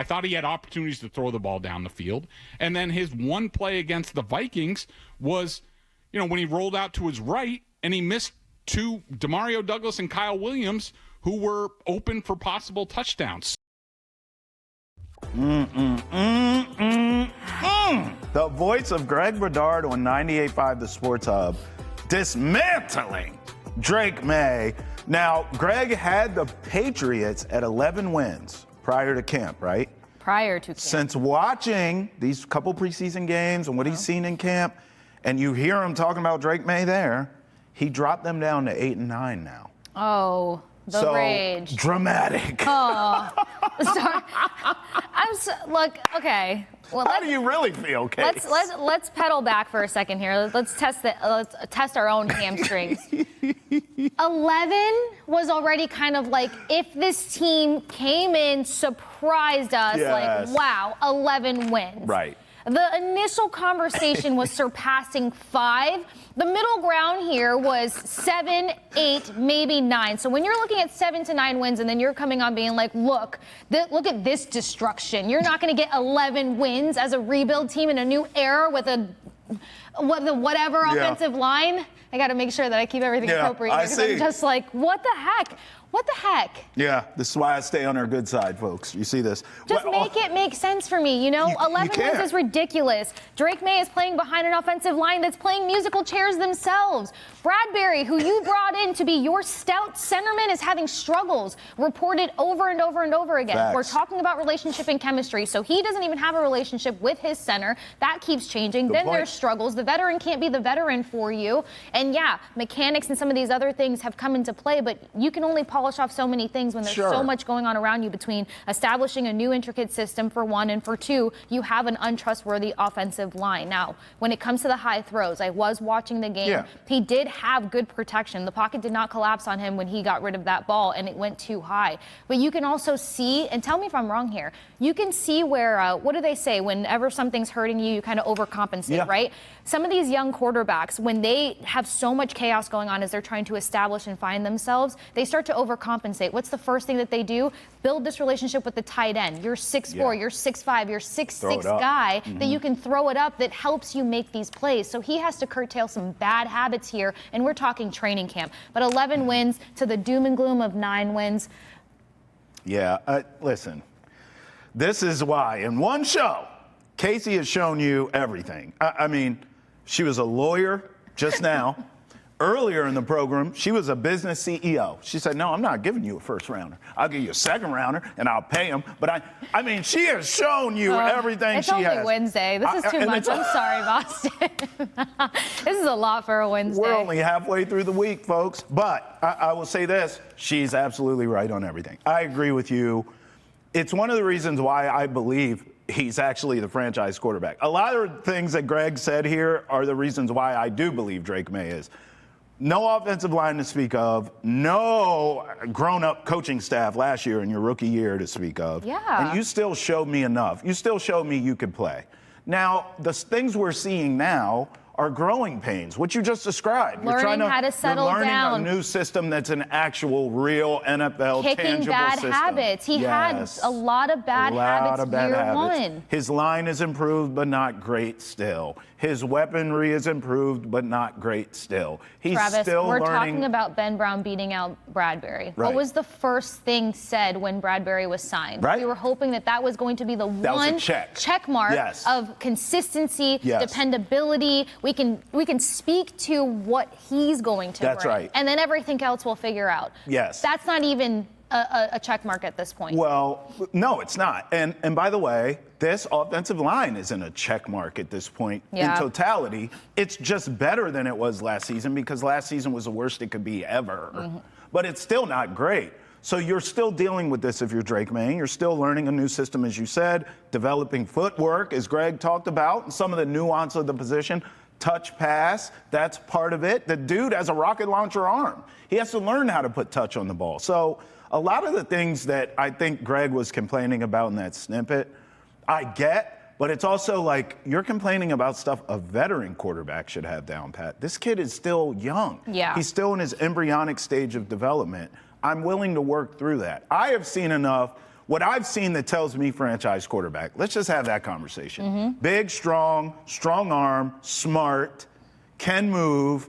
H: thought he had opportunities to throw the ball down the field. And then his one play against the Vikings was, when he rolled out to his right, and he missed 2, Demario Douglas and Kyle Williams, who were open for possible touchdowns.
B: The voice of Greg Bedard on 98.5 The Sports Hub, dismantling Drake Maye. Now, Greg had the Patriots at 11 wins prior to camp, right?
C: Prior to camp.
B: Since watching these couple preseason games and what he's seen in camp, and you hear him talking about Drake Maye there, he dropped them down to 8 and 9 now.
C: Oh, the rage.
B: Dramatic.
C: Oh, sorry. Look, okay. Well,
B: how do you really feel, Case?
C: Let's pedal back for a second here. Let's test our own hamstrings. 11 was already kind of like, if this team came in, surprised us,
B: yes.
C: like, wow, 11 wins.
B: Right.
C: The initial conversation was surpassing 5. The middle ground here was 7, 8, maybe 9. So when you're looking at 7 to 9 wins and then you're coming on being like, look at this destruction. You're not going to get 11 wins as a rebuild team in a new era with whatever offensive line. I got to make sure that I keep everything appropriate because I'm just like, what the heck? What the heck?
B: Yeah, this is why I stay on our good side, folks. You see this.
C: Just make it make sense for me. 11 wins is ridiculous. Drake Maye is playing behind an offensive line that's playing musical chairs themselves. Bradbury, who you brought in to be your stout centerman, is having struggles reported over and over and over again.
B: Facts.
C: We're talking about relationship and chemistry, so he doesn't even have a relationship with his center. That keeps changing. Then there's struggles. The veteran can't be the veteran for you. And yeah, mechanics and some of these other things have come into play, but you can only polish off so many things when there's so much going on around you between establishing a new intricate system for one, and for two, you have an untrustworthy offensive line. Now, when it comes to the high throws, I was watching the game. Yeah. He did have good protection. The pocket did not collapse on him when he got rid of that ball and it went too high. But you can also see, and tell me if I'm wrong here, you can see where, what do they say? Whenever something's hurting you, you kind of overcompensate, right? Some of these young quarterbacks, when they have so much chaos going on as they're trying to establish and find themselves, they start to overcompensate. What's the first thing that they do? Build this relationship with the tight end. You're 6'4", you're 6'5", you're 6'6" guy that you can throw it up that helps you make these plays. So he has to curtail some bad habits here, and we're talking training camp. But 11 wins to the doom and gloom of 9 wins.
B: Yeah, listen, this is why in one show, Kasey has shown you everything. I mean, she was a lawyer just now. Earlier in the program, she was a business CEO. She said, no, I'm not giving you a first rounder. I'll give you a second rounder, and I'll pay him. But I mean, she has shown you everything she has.
C: It's only Wednesday. This is too much. I'm sorry, Boston. This is a lot for a Wednesday.
B: We're only halfway through the week, folks. But I will say this. She's absolutely right on everything. I agree with you. It's one of the reasons why I believe he's actually the franchise quarterback. A lot of things that Greg said here are the reasons why I do believe Drake Maye is. No offensive line to speak of. No grown-up coaching staff last year in your rookie year to speak of.
C: Yeah.
B: And you still showed me enough. You still showed me you could play. Now, the things we're seeing now are growing pains. What you just described.
C: Learning how to settle
B: you're learning
C: down.
B: a new system that's an actual, real NFL
C: Kicking
B: tangible
C: bad
B: system.
C: habits. He had a lot of bad habits year one.
B: His line is improved, but not great still. His weaponry is improved, but not great still. He's
C: Travis,
B: still
C: we're
B: learning.
C: talking about Ben Brown beating out Bradbury.
B: Right.
C: What was the first thing said when Bradbury was signed?
B: Right.
C: We were hoping that was going to be the
B: That was a
C: one
B: check
C: mark
B: Yes.
C: of consistency,
B: Yes.
C: dependability. We can speak to what he's going to
B: That's
C: bring.
B: right.
C: And then everything else we'll figure out.
B: Yes.
C: That's not even a check mark at this point.
B: Well, no, it's not. And by the way, this offensive line isn't a check mark at this point in totality. It's just better than it was last season because last season was the worst it could be ever. Mm-hmm. But it's still not great. So you're still dealing with this if you're Drake Maye. You're still learning a new system, as you said, developing footwork, as Greg talked about, and some of the nuance of the position. Touch pass, that's part of it. The dude has a rocket launcher arm. He has to learn how to put touch on the ball. So a lot of the things that I think Greg was complaining about in that snippet, I get, but it's also like you're complaining about stuff a veteran quarterback should have down pat. This kid is still young.
C: Yeah.
B: He's still in his embryonic stage of development. I'm willing to work through that. I have seen enough. What I've seen that tells me franchise quarterback. Let's just have that conversation.
C: Mm-hmm.
B: Big, strong arm, smart, can move,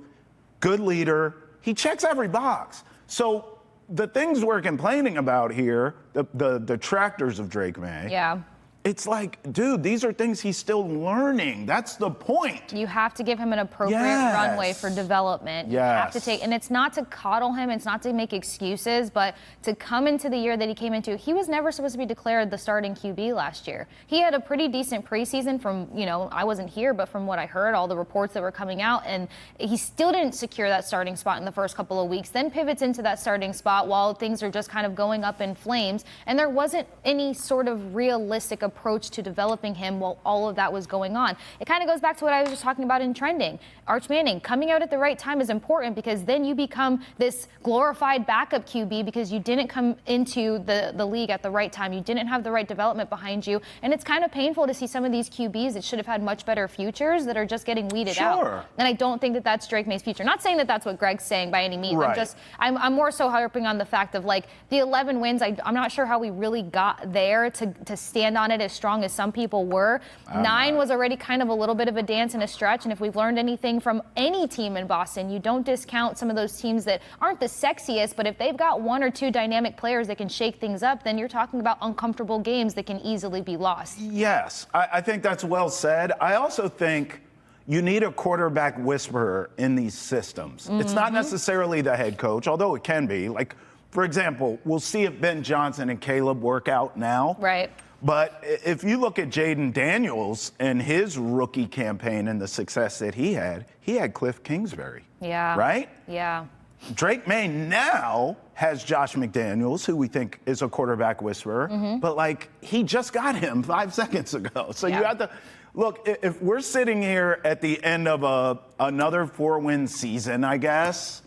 B: good leader. He checks every box. So the things we're complaining about here, the detractors of Drake Maye, it's like, dude, these are things he's still learning. That's the point.
C: You have to give him an appropriate runway for development. You have to take, and it's not to coddle him, it's not to make excuses, but to come into the year that he came into, he was never supposed to be declared the starting QB last year. He had a pretty decent preseason from, I wasn't here, but from what I heard, all the reports that were coming out, and he still didn't secure that starting spot in the first couple of weeks, then pivots into that starting spot while things are just kind of going up in flames, and there wasn't any sort of realistic approach to developing him while all of that was going on. It kind of goes back to what I was just talking about in trending. Arch Manning, coming out at the right time is important because then you become this glorified backup QB because you didn't come into the league at the right time. You didn't have the right development behind you. And it's kind of painful to see some of these QBs that should have had much better futures that are just getting weeded out. And I don't think that that's Drake Maye's future. Not saying that that's what Greg's saying by any means.
B: Right.
C: I'm more so harping on the fact of like the 11 wins. I'm not sure how we really got there to stand on it as strong as some people were. 9 was already kind of a little bit of a dance and a stretch. And if we've learned anything from any team in Boston, you don't discount some of those teams that aren't the sexiest, but if they've got 1 or 2 dynamic players that can shake things up, then you're talking about uncomfortable games that can easily be lost.
B: Yes, I think that's well said. I also think you need a quarterback whisperer in these systems. Mm-hmm. It's not necessarily the head coach, although it can be. Like, for example, we'll see if Ben Johnson and Caleb work out now.
C: Right.
B: But if you look at Jaden Daniels and his rookie campaign and the success that he had Cliff Kingsbury.
C: Yeah.
B: Right?
C: Yeah.
B: Drake Maye now has Josh McDaniels, who we think is a quarterback whisperer, but like he just got him 5 seconds ago. So you have to look, if we're sitting here at the end of another 4-win season, I guess.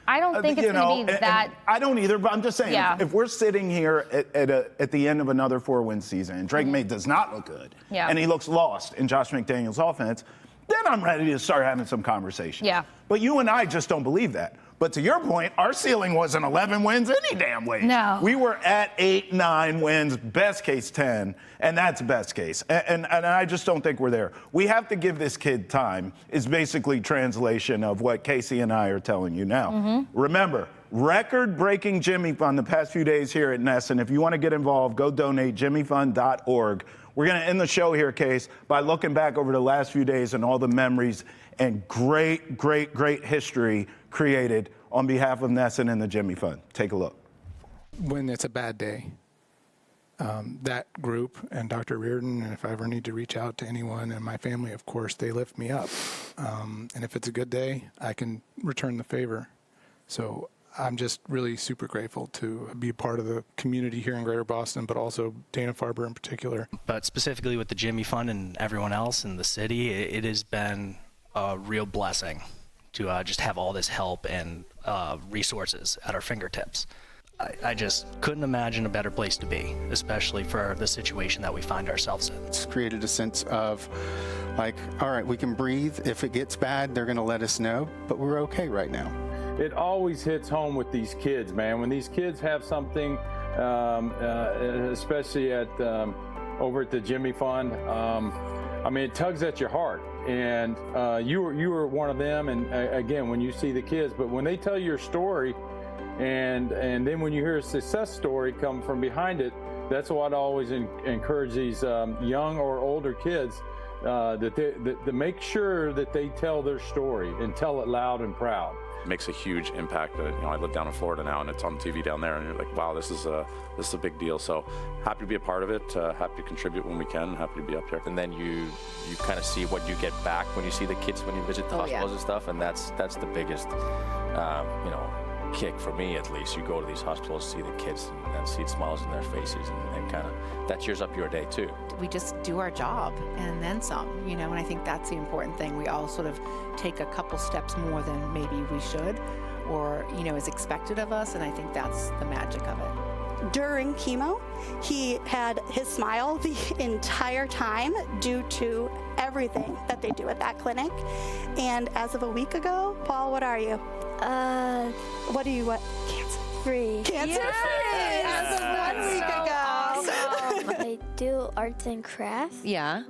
C: I don't think it's going to be that.
B: I don't either, but I'm just saying, if we're sitting here at the end of another 4-win season and Drake Maye does not look good, and he looks lost in Josh McDaniels' offense, then I'm ready to start having some conversation.
C: Yeah.
B: But you and I just don't believe that. But to your point, our ceiling wasn't 11 wins any damn way.
C: No.
B: We were at 8, 9 wins, best case 10, and that's best case. And I just don't think we're there. We have to give this kid time is basically translation of what Casey and I are telling you now. Remember, record-breaking Jimmy Fund the past few days here at Ness, and if you want to get involved, go donate jimmyfund.org. We're going to end the show here, Case, by looking back over the last few days and all the memories and great, great, great history created on behalf of Nesson and the Jimmy Fund. Take a look.
I: When it's a bad day, that group and Dr. Reardon, and if I ever need to reach out to anyone and my family, of course, they lift me up. And if it's a good day, I can return the favor. So I'm just really super grateful to be a part of the community here in Greater Boston, but also Dana-Farber in particular.
J: But specifically with the Jimmy Fund and everyone else in the city, it has been a real blessing to just have all this help and resources at our fingertips. I just couldn't imagine a better place to be, especially for the situation that we find ourselves in.
K: It's created a sense of like, all right, we can breathe. If it gets bad, they're going to let us know, but we're okay right now.
L: It always hits home with these kids, man. When these kids have something, especially over at the Jimmy Fund, I mean, it tugs at your heart. And you were one of them. And again, when you see the kids, but when they tell your story, and then when you hear a success story come from behind it, that's what I always encourage these young or older kids to make sure that they tell their story and tell it loud and proud.
M: It makes a huge impact. You know, I live down in Florida now, and it's on TV down there, and you're like, wow, this is a big deal. So happy to be a part of it. Happy to contribute when we can. Happy to be up here.
N: And then you kind of see what you get back when you see the kids when you visit the hospitals and stuff, and that's the biggest, kick for me at least. You go to these hospitals, see the kids, and see smiles in their faces, and kind of that cheers up your day too.
O: We just do our job and then some, and I think that's the important thing. We all sort of take a couple steps more than maybe we should, or is expected of us, and I think that's the magic of it.
P: During chemo, he had his smile the entire time due to everything that they do at that clinic. And as of a week ago, Paul, what are you? What are you? What?
Q: Cancer-free.
P: Cancer-free. As of 1 week ago.
Q: I do arts and crafts.
R: Yeah.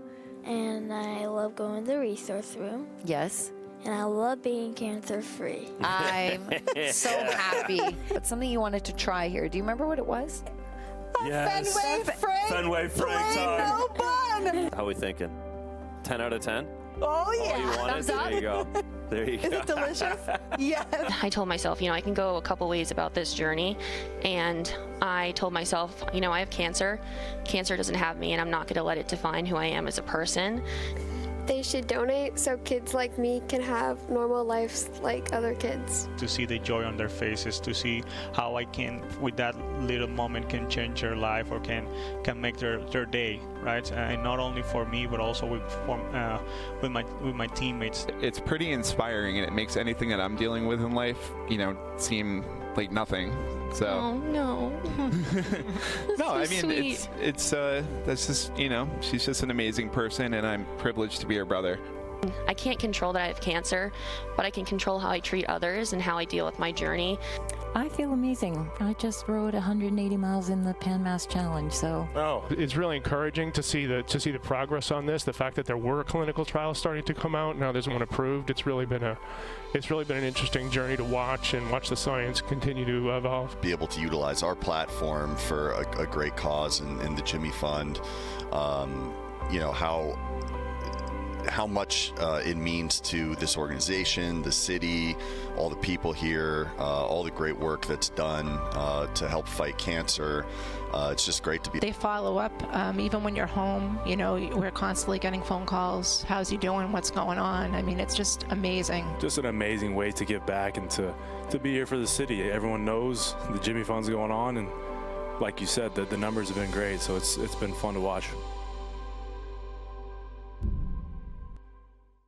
Q: And I love going to the resource room.
R: Yes.
Q: And I love being cancer-free.
R: I'm so happy. But something you wanted to try here. Do you remember what it was?
P: Yes. Fenway Frank time. No bun.
N: How are we thinking? 10 out of 10?
P: Oh yeah.
N: Oh, you want
R: Thumbs
N: it?
R: up.
N: There you go. There you go.
P: Is it delicious? Yes.
S: I told myself, I can go a couple ways about this journey. And I told myself, I have cancer. Cancer doesn't have me, and I'm not going to let it define who I am as a person.
Q: They should donate so kids like me can have normal lives like other kids.
T: To see the joy on their faces, to see how I can, with that little moment, can change their life or can make their day, right? And not only for me, but also with my teammates.
U: It's pretty inspiring, and it makes anything that I'm dealing with in life, seem like nothing. So.
S: Oh no.
U: No, I mean
S: sweet.
U: it's that's just she's just an amazing person, and I'm privileged to be her brother.
S: I can't control that I have cancer, but I can control how I treat others and how I deal with my journey.
V: I feel amazing. I just rode 180 miles in the Pan Mass Challenge, so.
W: Oh, it's really encouraging to see the progress on this. The fact that there were clinical trials starting to come out. Now there's one approved. It's really been an interesting journey to watch the science continue to evolve.
X: Be able to utilize our platform for a great cause in the Jimmy Fund. How much it means to this organization, the city, all the people here, all the great work that's done to help fight cancer. It's just great to be.
Y: They follow up even when you're home. We're constantly getting phone calls. How's he doing? What's going on? I mean, it's just amazing.
Z: Just an amazing way to give back and to be here for the city. Everyone knows the Jimmy Fund's going on, and like you said, the numbers have been great, so it's been fun to watch.